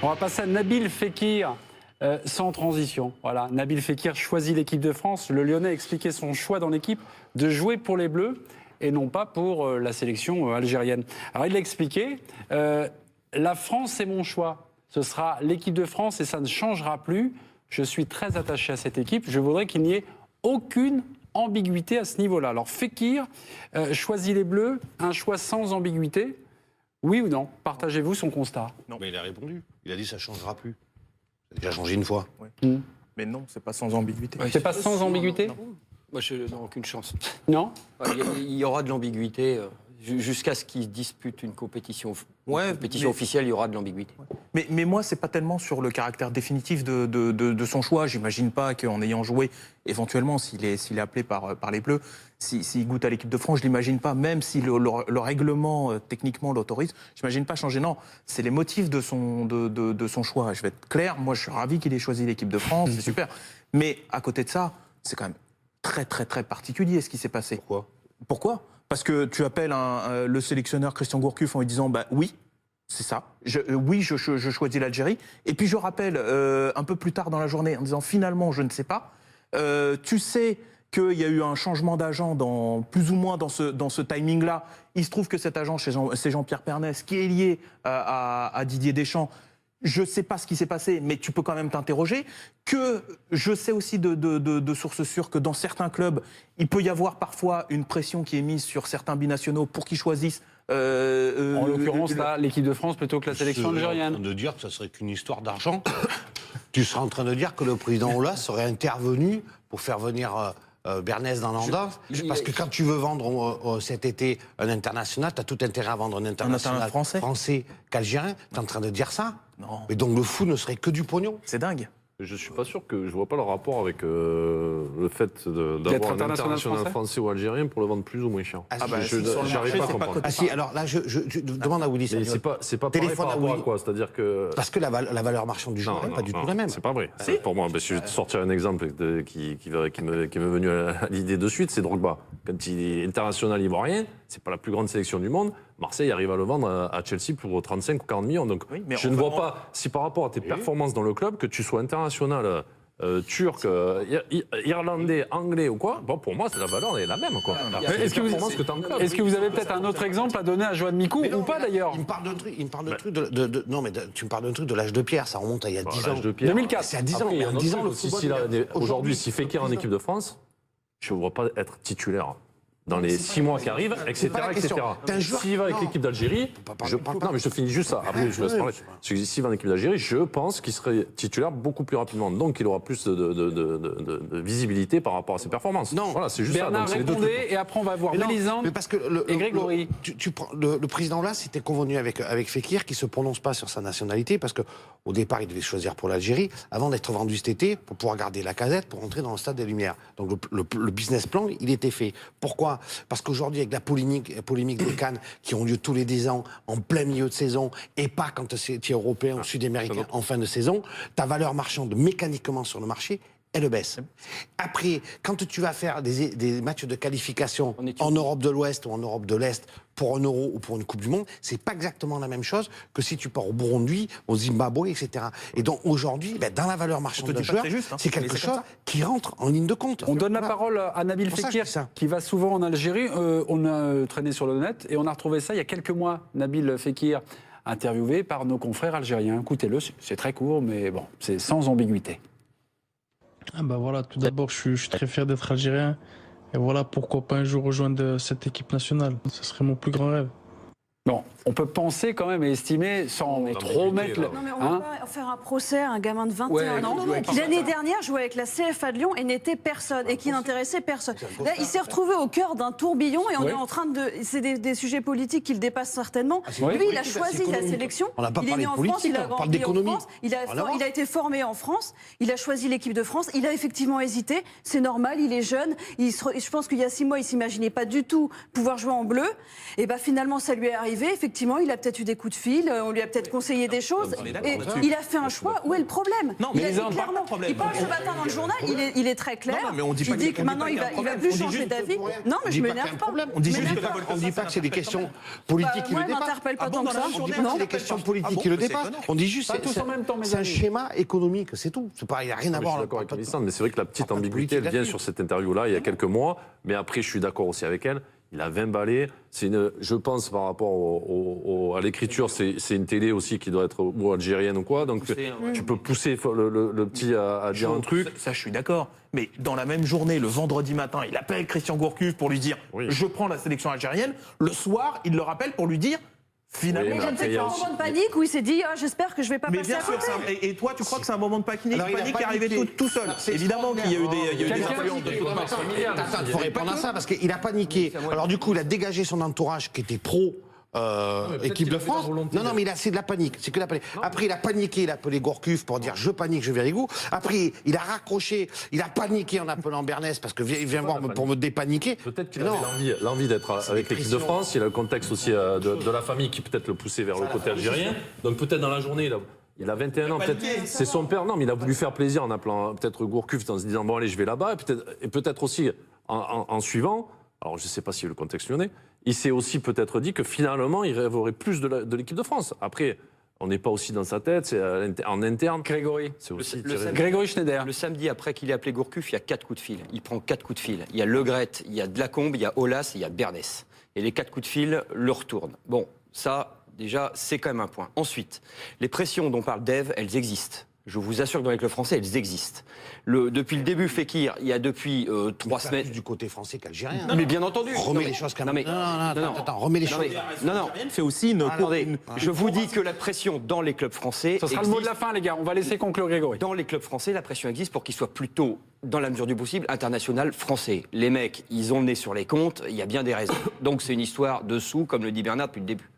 On va passer à Nabil Fekir, sans transition. Voilà, Nabil Fekir choisit l'équipe de France. Le Lyonnais a expliqué son choix dans l'équipe de jouer pour les Bleus et non pas pour la sélection algérienne. Alors il l'a expliqué, la France c'est mon choix. Ce sera l'équipe de France et ça ne changera plus. Je suis très attaché à cette équipe. Je voudrais qu'il n'y ait aucune ambiguïté à ce niveau-là. Alors Fekir choisit les Bleus, un choix sans ambiguïté. Oui ou non? Partagez-vous son constat? Non. Mais il a répondu. Il a dit ça ne changera plus. Ça a déjà changé une fois. Oui. Mais non, c'est pas sans ambiguïté. C'est pas sans ambiguïté? Non. Moi, non, aucune chance. Non? Il y aura de l'ambiguïté. Jusqu'à ce qu'ils disputent une compétition, officielle, il y aura de l'ambiguïté. Mais moi, c'est pas tellement sur le caractère définitif de son choix. J'imagine pas qu'en ayant joué, éventuellement, s'il est appelé par les Bleus, s'il goûte à l'équipe de France, je l'imagine pas, même si le règlement techniquement l'autorise, j'imagine pas changer. Non, c'est les motifs de son choix. Je vais être clair, moi je suis ravi qu'il ait choisi l'équipe de France, c'est super. Mais à côté de ça, c'est quand même très très très particulier ce qui s'est passé. Pourquoi? Parce que tu appelles le sélectionneur Christian Gourcuff en lui disant oui, c'est ça, je choisis l'Algérie. Et puis je rappelle un peu plus tard dans la journée en disant finalement je ne sais pas. Tu sais qu'il y a eu un changement d'agent plus ou moins dans ce timing-là. Il se trouve que cet agent, c'est Jean-Pierre Pernès, qui est lié à Didier Deschamps. Je ne sais pas ce qui s'est passé, mais tu peux quand même t'interroger. Que je sais aussi de sources sûres que dans certains clubs, il peut y avoir parfois une pression qui est mise sur certains binationaux pour qu'ils choisissent. En l'occurrence, là, l'équipe de France plutôt que la sélection algérienne. Tu serais en train de dire que ça serait qu'une histoire d'argent. Tu serais en train de dire que le président Ola serait intervenu pour faire venir Bernès dans l'Anda. Parce que quand tu veux vendre cet été un international, tu as tout intérêt à vendre un international français qu'algérien. Tu es en train de dire ça? Non. Mais donc le fou ne serait que du pognon. C'est dingue. Je suis pas sûr que je vois pas le rapport avec le fait d'avoir un international français ou algérien pour le vendre plus ou moins cher. J'arrive pas à comprendre. Ah si, alors là, je demande à Willy. C'est pas pareil par rapport à quoi? C'est-à-dire que parce que la valeur marchande du joueur n'est pas du tout la même. C'est pas vrai. Pour moi, je vais te sortir un exemple qui m'est venu à l'idée de suite, c'est Drogba. Quand il est international ivoirien, c'est pas la plus grande sélection du monde. Marseille arrive à le vendre à Chelsea pour 35 ou 40 millions. Donc je ne vois pas, si par rapport à tes performances dans le club, que tu sois international turc, irlandais, anglais ou quoi, bon, pour moi, la valeur est la même. Est-ce que vous avez peut-être un autre exemple à donner à Joan Mikou ou pas d'ailleurs? Il me parle d'un truc, non, mais tu me parles d'un truc de l'âge de pierre, ça remonte à il y a 10 ans. 2004. C'est à 10 ans. Il y a 10 ans, le football. Aujourd'hui, si Fekir en équipe de France, je ne vois pas être titulaire dans les 6 mois qui arrivent, etc. S'il va avec l'équipe d'Algérie, non mais je finis juste ça, après je laisse parler. S'il va en équipe d'Algérie, je pense qu'il serait titulaire beaucoup plus rapidement, donc il aura plus de visibilité par rapport à ses performances. Non, voilà, c'est juste Bernard, ça. Bernard, répondez, et après on va voir Mélisande et Grégory. Tu prends le président là, c'était convenu avec Fekir qui se prononce pas sur sa nationalité, parce qu'au départ il devait choisir pour l'Algérie, avant d'être vendu cet été, pour pouvoir garder la casette, pour entrer dans le stade des Lumières. Donc le business plan, il était fait. Pourquoi? Parce qu'aujourd'hui, avec la polémique de Cannes qui ont lieu tous les 10 ans, en plein milieu de saison, et pas quand tu es européen ou sud-américain en fin de saison, ta valeur marchande mécaniquement sur le marché, elle baisse. Après, quand tu vas faire des matchs de qualification en Europe de l'Ouest ou en Europe de l'Est pour un Euro ou pour une Coupe du Monde, c'est pas exactement la même chose que si tu pars au Burundi, au Zimbabwe, etc. Et donc aujourd'hui, dans la valeur marchande d'un joueur, c'est quelque chose qui rentre en ligne de compte. On donne la parole à Nabil Fekir, qui va souvent en Algérie. On a traîné sur le net et on a retrouvé ça il y a quelques mois. Nabil Fekir, interviewé par nos confrères algériens. Écoutez-le, c'est très court, mais bon, c'est sans ambiguïté. Ah bah voilà, tout d'abord, je suis très fier d'être algérien. Et voilà, pourquoi pas un jour rejoindre cette équipe nationale. Ce serait mon plus grand rêve. Bon, on peut penser quand même et estimer, sans trop mettre... Non mais on ne va pas faire un procès à un gamin de 21 ans qui l'année dernière jouait avec la CFA de Lyon et n'était personne, et qui n'intéressait personne. Là, il s'est retrouvé au cœur d'un tourbillon et on est en train de... C'est des sujets politiques qui le dépassent certainement. Lui, il a choisi la sélection, il est né en France, il a grandi en France, il a été formé en France, il a choisi l'équipe de France, il a effectivement hésité, c'est normal, il est jeune, je pense qu'il y a 6 mois, il ne s'imaginait pas du tout pouvoir jouer en bleu, et finalement ça lui est arrivé. arrivé, effectivement, il a peut-être eu des coups de fil, on lui a peut-être conseillé des choses, et il a fait un choix. Où est le problème? Non, Il a mais dit on parle pas de clairement. problème. Il parle ce matin dans le journal, il est très clair. Non, mais on dit pas il dit qu'il- que on dit maintenant pas il qu'il y a un va problème. plus On dit changer juste d'avis. pour rien. Non, mais On je dit pas m'énerve qu'il y a un pas. problème. On dit Je juste m'énerve que pas. On dit pas que c'est des questions politiques qui Moi, le elle dépassent. m'interpelle pas Ah bon, tant que dans la ça. même On dit journée, pas que Non. c'est des questions politiques bon, qui le c'est dépassent. étonnant. On dit juste Pas tous en même temps, mes c'est un amis. schéma économique, c'est tout. C'est pas, il n'y a rien à Je voir. suis là. d'accord avec Pas de- Alexandre, mais c'est vrai que la petite pas de ambiguïté, elle politique vient là-dessus. sur cette interview-là il y a quelques mois. Mais après, je suis d'accord aussi avec elle. Il a 20 balais. Je pense, par rapport à l'écriture, c'est une télé aussi qui doit être ou algérienne ou quoi. Donc, tu peux pousser le petit à dire un truc. Ça, je suis d'accord. Mais dans la même journée, le vendredi matin, il appelle Christian Gourcuff pour lui dire Oui. je prends la sélection algérienne. Le soir, il le rappelle pour lui dire finalement. Oui, Il y a après, il y peut-être a un aussi- moment de panique où il s'est dit j'espère que je vais pas Mais passer bien à sûr, côté. et toi, tu crois que c'est un moment de panique, Alors, il a qui est pas arrivé niqué. tout seul. C'est Évidemment qu'il y a eu des, il y a eu des Quelqu'un influences de qui- toute Attends, façon. Attends, il faut répondre à ça parce qu'il a paniqué. Alors du coup, il a dégagé son entourage qui était pro. peut-être Équipe qu'il de avait la France. volonté Non, mais c'est de la panique. C'est que la panique. Après, il a paniqué, il a appelé Gourcuff pour dire je panique, je viens avec vous. Après, il a raccroché, il a paniqué en appelant Bernès parce que il vient voir pour me dépaniquer. Peut-être qu'il Non. avait l'envie d'être avec l'équipe de France. Il a le contexte aussi de la famille qui peut-être le poussait vers le côté algérien. Donc peut-être dans la journée, il a 21 ans. Peut-être c'est son père. Non, mais il a voulu faire plaisir en appelant peut-être Gourcuff en se disant bon allez, je vais là-bas. Et peut-être aussi en suivant. Alors je ne sais pas si le contexte lyonnais. Il s'est aussi peut-être dit que finalement il rêverait plus de l'équipe de France. Après, on n'est pas aussi dans sa tête. C'est en interne. Grégory. C'est aussi Le tiré- samedi- Grégory Schneider. Le samedi, après qu'il ait appelé Gourcuff, il y a 4 coups de fil. Il prend 4 coups de fil. Il y a Le Gret, il y a Dlacombe, il y a Aulas et il y a Bernès. Et les 4 coups de fil le retournent. Bon, ça, déjà, c'est quand même un point. Ensuite, les pressions dont parle Dave, elles existent. Je vous assure que dans les clubs français, elles existent. Depuis le début, Fekir, il y a depuis 3 Pas semaines... plus du côté français qu'algérien. Mais bien entendu. Remets Non, les choses quand non, même. mais- Non, attends, remets les non, choses. mais- non. fait aussi une. Attendez, je vous dis que la pression dans les clubs français Ce sera le mot de la fin, les gars. On va laisser conclure Grégory. Dans les clubs français, la pression existe pour qu'ils soient plutôt, dans la mesure du possible, international français. Les mecs, ils ont le nez sur les comptes, il y a bien des raisons. Donc c'est une histoire de sous, comme le dit Bernard depuis le début.